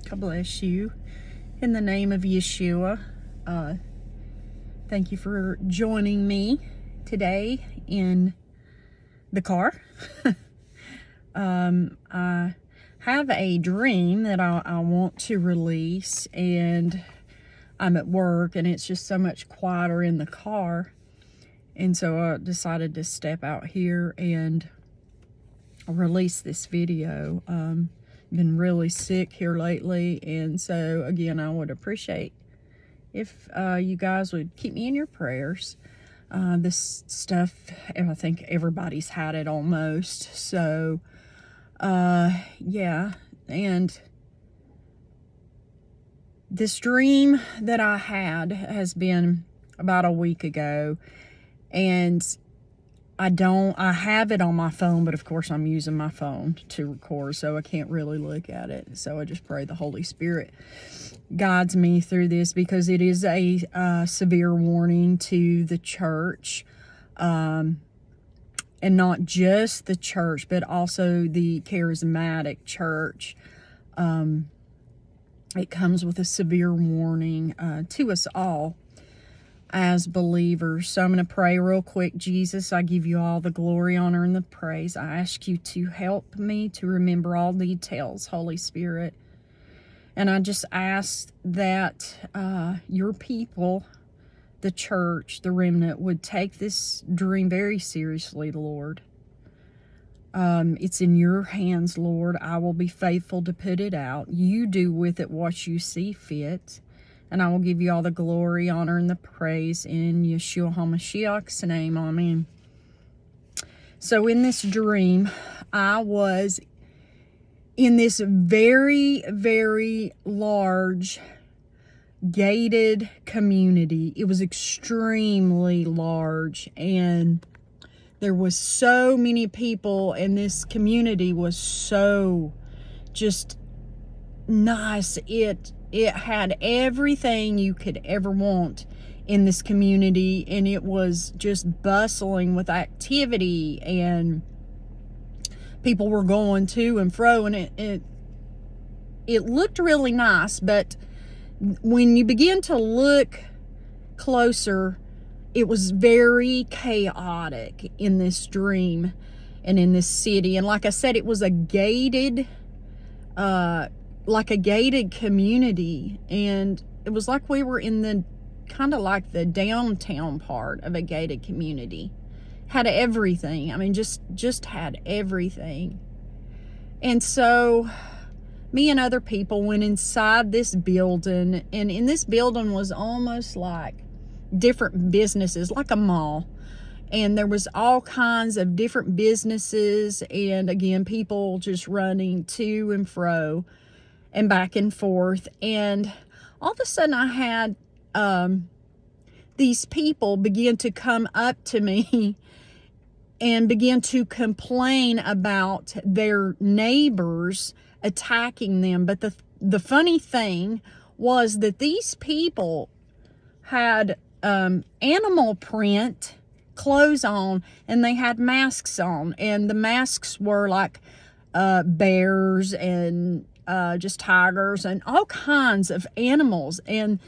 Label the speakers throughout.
Speaker 1: God bless you. In the name of Yeshua, thank you for joining me today in the car. I have a dream that I want to release, and I'm at work, and it's just so much quieter in the car. And so I decided to step out here and release this video. Been really sick here lately, and so again, I would appreciate if you guys would keep me in your prayers. This stuff, I think everybody's had it almost. So yeah, and this dream that I had has been about a week ago, and I have it on my phone, but of course I'm using my phone to record, so I can't really look at it. So I just pray the Holy Spirit guides me through this, because it is a severe warning to the church, and not just the church, but also the charismatic church. It comes with a severe warning to us all as believers. So I'm going to pray real quick. Jesus, I give you all the glory, honor, and the praise. I ask you to help me to remember all details, Holy Spirit. And I just ask that your people, the church, the remnant, would take this dream very seriously, Lord. It's in your hands, Lord. I will be faithful to put it out. You do with it what you see fit. And I will give you all the glory, honor, and the praise in Yeshua HaMashiach's name. Amen. So in this dream, I was in this very, very large gated community. It was extremely large, and there was so many people, and this community was so just nice. It had everything you could ever want in this community, and it was just bustling with activity, and people were going to and fro, and it looked really nice. But when you begin to look closer, it was very chaotic in this dream and in this city. And like I said, it was a gated community, and it was like we were in the kind of like the downtown part of a gated community. Had everything. I mean, just had everything. And so me and other people went inside this building, and in this building was almost like different businesses, like a mall. And there was all kinds of different businesses, and again, people just running to and fro and back and forth. And all of a sudden I had these people begin to come up to me and begin to complain about their neighbors attacking them. But the funny thing was that these people had animal print clothes on, and they had masks on, and the masks were like bears and just tigers and all kinds of animals, and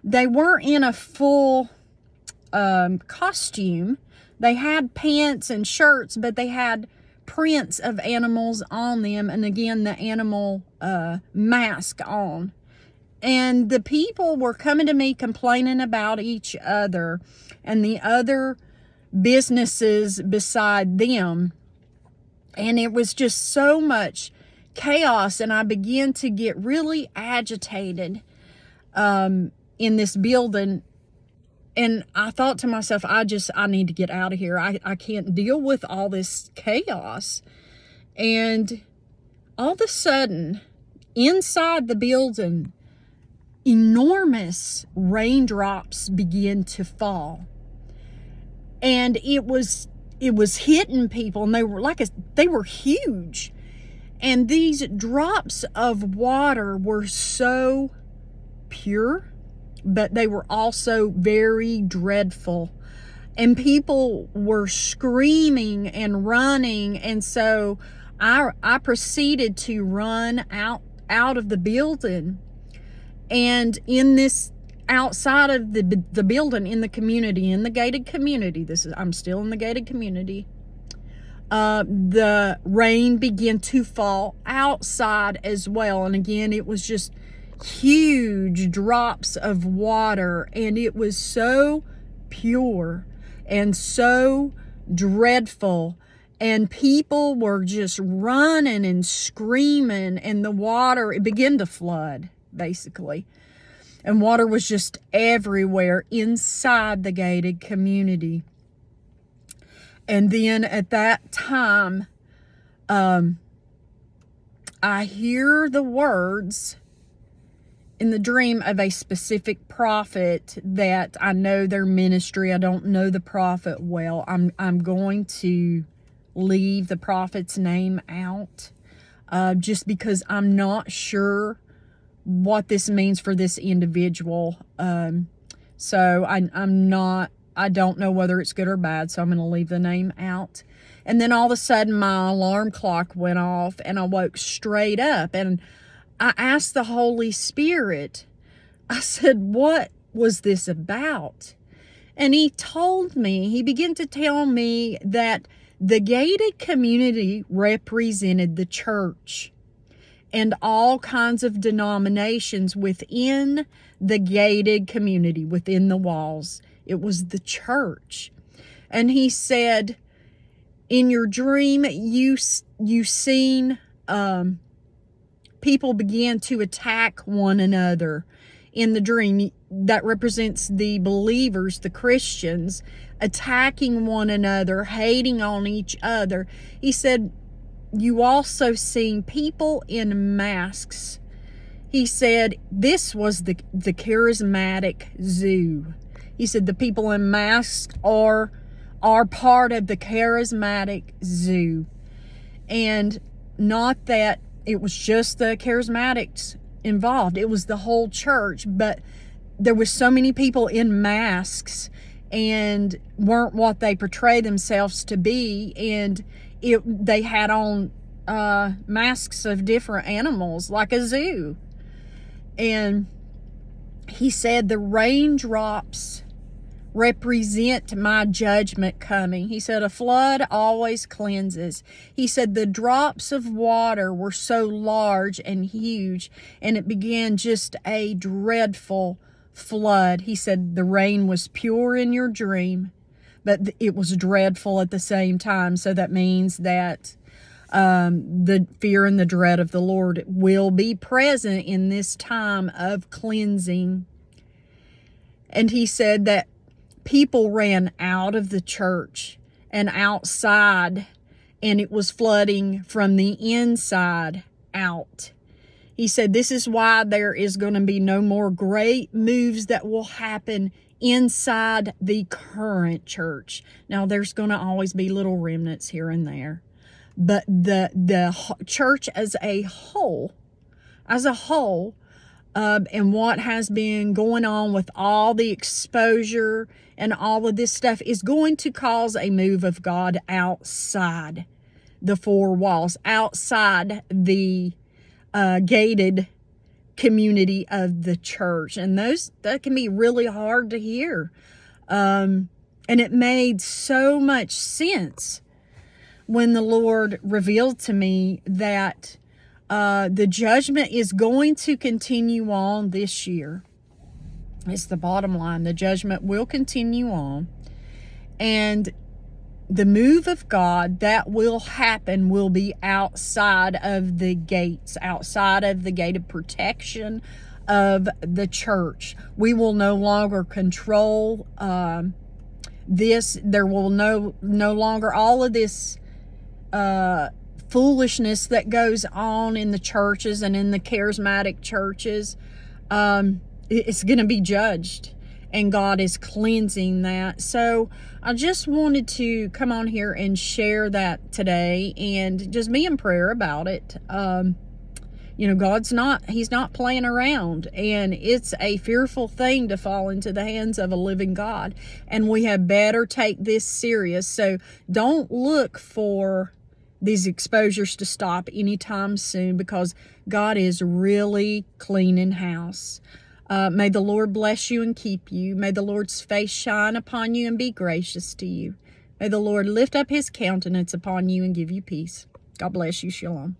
Speaker 1: they weren't in a full costume. They had pants and shirts, but they had prints of animals on them, and again, the animal mask on. And the people were coming to me complaining about each other and the other businesses beside them, and it was just so much chaos. And I began to get really agitated in this building, and I thought to myself, I need to get out of here. I can't deal with all this chaos. And all of a sudden, inside the building, enormous raindrops began to fall. And it was hitting people, and they were huge. And these drops of water were so pure, but they were also very dreadful. And people were screaming and running. And so I proceeded to run out out of the building. And in this, outside of the building, in the community, in the gated community, I'm still in the gated community, the rain began to fall outside as well. And again, it was just huge drops of water, and it was so pure and so dreadful, and people were just running and screaming, and the water, it began to flood basically, and water was just everywhere inside the gated community. And then at that time, I hear the words in the dream of a specific prophet that I know their ministry. I don't know the prophet well. I'm going to leave the prophet's name out, just because I'm not sure what this means for this individual. So I don't know whether it's good or bad, so I'm going to leave the name out. And then all of a sudden my alarm clock went off, and I woke straight up, and I asked the Holy Spirit, I said, what was this about? And he began to tell me that the gated community represented the church and all kinds of denominations within the gated community, within the walls. It was the church. And he said, in your dream, you seen people began to attack one another. In the dream, that represents the believers, the Christians, attacking one another, hating on each other. He said, you also seen people in masks. He said, this was the charismatic zoo. He said, the people in masks are part of the charismatic zoo. And not that it was just the charismatics involved. It was the whole church, but there was so many people in masks and weren't what they portray themselves to be. And they had on masks of different animals, like a zoo. And he said, the raindrops represent my judgment coming. He said, a flood always cleanses. He said, the drops of water were so large and huge, and it began just a dreadful flood. He said, the rain was pure in your dream, but it was dreadful at the same time. So that means that the fear and the dread of the Lord will be present in this time of cleansing. And he said that people ran out of the church and outside, and it was flooding from the inside out. He said, this is why there is going to be no more great moves that will happen inside the current church. Now, there's going to always be little remnants here and there, but the church as a whole, and what has been going on with all the exposure and all of this stuff is going to cause a move of God outside the four walls, outside the gated community of the church. And that can be really hard to hear. And it made so much sense when the Lord revealed to me that the judgment is going to continue on this year. It's the bottom line. The judgment will continue on. And the move of God that will happen will be outside of the gates, outside of the gate of protection of the church. We will no longer control this. There will no longer all of this foolishness that goes on in the churches and in the charismatic churches. It's going to be judged, and God is cleansing that. So I just wanted to come on here and share that today, and just be in prayer about it. He's not playing around, and it's a fearful thing to fall into the hands of a living God, and we had better take this serious. So don't look for these exposures to stop anytime soon, because God is really cleaning house. May the Lord bless you and keep you. May the Lord's face shine upon you and be gracious to you. May the Lord lift up his countenance upon you and give you peace. God bless you. Shalom.